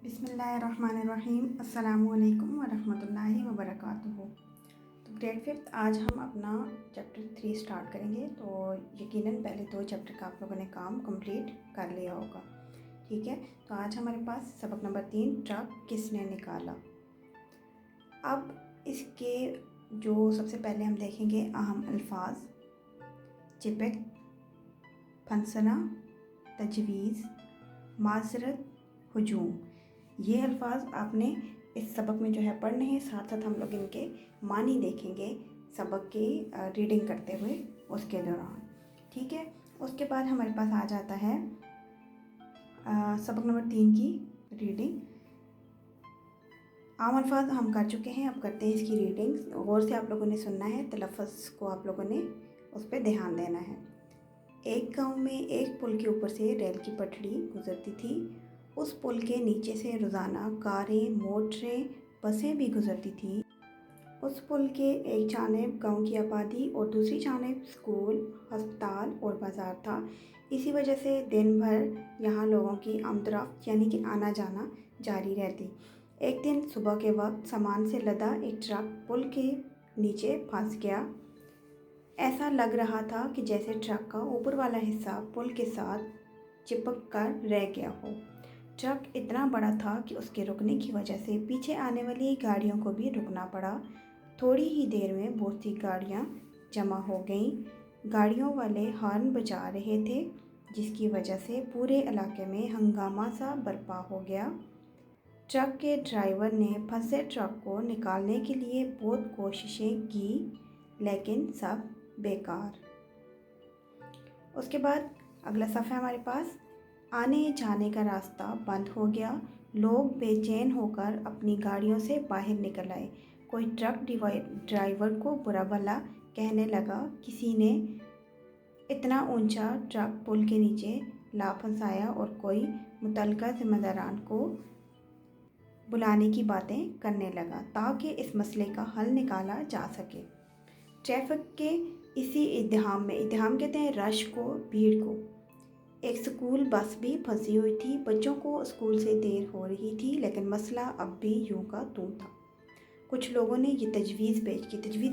बिस्मिल्लाहिर्रहमानिर्रहीम। अस्सलामु अलैकुम वरहमतुल्लाहि वबरकातुहू। तो ग्रेड 5 आज हम अपना चैप्टर 3 स्टार्ट करेंगे। तो यकीनन पहले 2 चैप्टर का आप लोगों ने काम कंप्लीट कर लिया होगा, ठीक है। तो आज हमारे पास सबक नंबर 3 ट्रक किसने निकाला। अब इसके जो सबसे पहले हम देखेंगे अहम अल्फाज: चिपक, फंसना, तजवीज़, माजरत, हुजूम। ये अल्फाज आपने इस सबक में जो है पढ़ने हैं, साथ साथ हम लोग इनके मानी देखेंगे सबक की रीडिंग करते हुए उसके दौरान, ठीक है। उसके बाद हमारे पास आ जाता है सबक नंबर 3 की रीडिंग। आम अल्फाज हम कर चुके हैं, अब करते हैं इसकी रीडिंग। गौर से आप लोगों ने सुनना है, तलफ़्फ़ुज़ को आप लोगों ने उस पर ध्यान देना है। एक गांव में एक पुल के ऊपर से रेल की पटड़ी गुजरती थी। उस पुल के नीचे से रोज़ाना कारें, मोटरें, बसें भी गुजरती थी। उस पुल के एक जानिब गांव की आबादी और दूसरी जानिब स्कूल, अस्पताल और बाज़ार था। इसी वजह से दिन भर यहाँ लोगों की आमदरफ्त यानी कि आना जाना जारी रहती। एक दिन सुबह के वक्त सामान से लदा एक ट्रक पुल के नीचे फंस गया। ऐसा लग रहा था कि जैसे ट्रक का ऊपर वाला हिस्सा पुल के साथ चिपक कर रह गया हो। ट्रक इतना बड़ा था कि उसके रुकने की वजह से पीछे आने वाली गाड़ियों को भी रुकना पड़ा। थोड़ी ही देर में बहुत सी गाड़ियाँ जमा हो गईं। गाड़ियों वाले हॉर्न बजा रहे थे, जिसकी वजह से पूरे इलाके में हंगामा सा बर्पा हो गया। ट्रक के ड्राइवर ने फंसे ट्रक को निकालने के लिए बहुत कोशिशें की, लेकिन सब बेकार। उसके बाद अगला सफ़ा हमारे पास। आने जाने का रास्ता बंद हो गया। लोग बेचैन होकर अपनी गाड़ियों से बाहर निकल आए। कोई ट्रक ड्राइवर को बुरा भला कहने लगा। किसी ने इतना ऊंचा ट्रक पुल के नीचे ला फंसाया और कोई मुतल्लिका ज़िम्मेदारान को बुलाने की बातें करने लगा ताकि इस मसले का हल निकाला जा सके। ट्रैफिक के इसी इज़्दिहाम कहते हैं रश को, भीड़ को, एक स्कूल बस भी फंसी हुई थी। बच्चों को स्कूल से देर हो रही थी, लेकिन मसला अब भी यूं का त्यों था। कुछ लोगों ने ये तजवीज़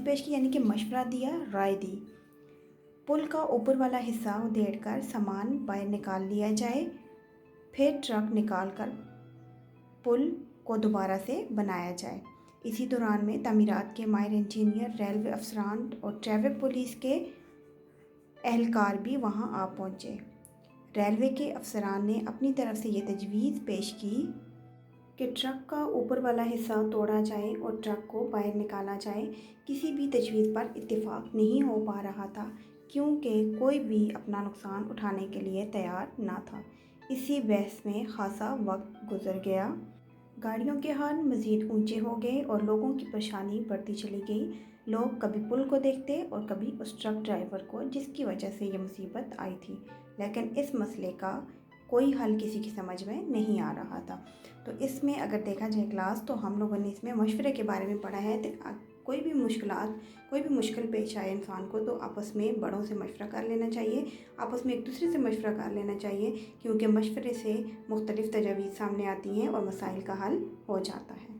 पेश की यानी कि मशवरा दिया, राय दी। पुल का ऊपर वाला हिस्सा उधेड़कर सामान बाहर निकाल लिया जाए, फिर ट्रक निकालकर पुल को दोबारा से बनाया जाए। इसी दौरान में तामीरात के माहिर इंजीनियर, रेलवे अफसरान और ट्रैफिक पुलिस के एहलकार भी वहां आ पहुंचे। रेलवे के अफसरान ने अपनी तरफ से ये तजवीज़ पेश की कि ट्रक का ऊपर वाला हिस्सा तोड़ा जाए और ट्रक को बाहर निकाला जाए। किसी भी तजवीज़ पर इत्तेफाक नहीं हो पा रहा था, क्योंकि कोई भी अपना नुकसान उठाने के लिए तैयार ना था। इसी बहस में खासा वक्त गुजर गया। गाड़ियों के हॉर्न मज़ीद ऊंचे हो गए और लोगों की परेशानी बढ़ती चली गई। लोग कभी पुल को देखते और कभी उस ट्रक ड्राइवर को, जिसकी वजह से ये मुसीबत आई थी। लेकिन इस मसले का कोई हल किसी की समझ में नहीं आ रहा था। तो इसमें अगर देखा जाए क्लास, तो हम लोगों ने इसमें मशवरे के बारे में पढ़ा है। कोई भी मुश्किल पेश आए इंसान को, तो आपस में बड़ों से मशवरा कर लेना चाहिए, आपस में एक दूसरे से मशवरा कर लेना चाहिए, क्योंकि मशवरे से मुख्तलिफ तजावीज़ सामने आती हैं और मसाइल का हल हो जाता है।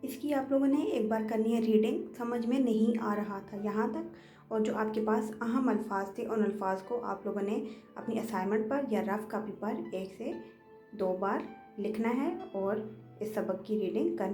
इसकी आप लोगों ने एक बार करनी है रीडिंग। समझ में नहीं आ रहा था यहाँ तक, और जो आपके पास अहम अल्फाज थे, उन अल्फाज को आप लोगों ने अपनी असाइनमेंट पर या रफ़ कापी पर 1 से 2 बार लिखना है और इस सबक की रीडिंग करनी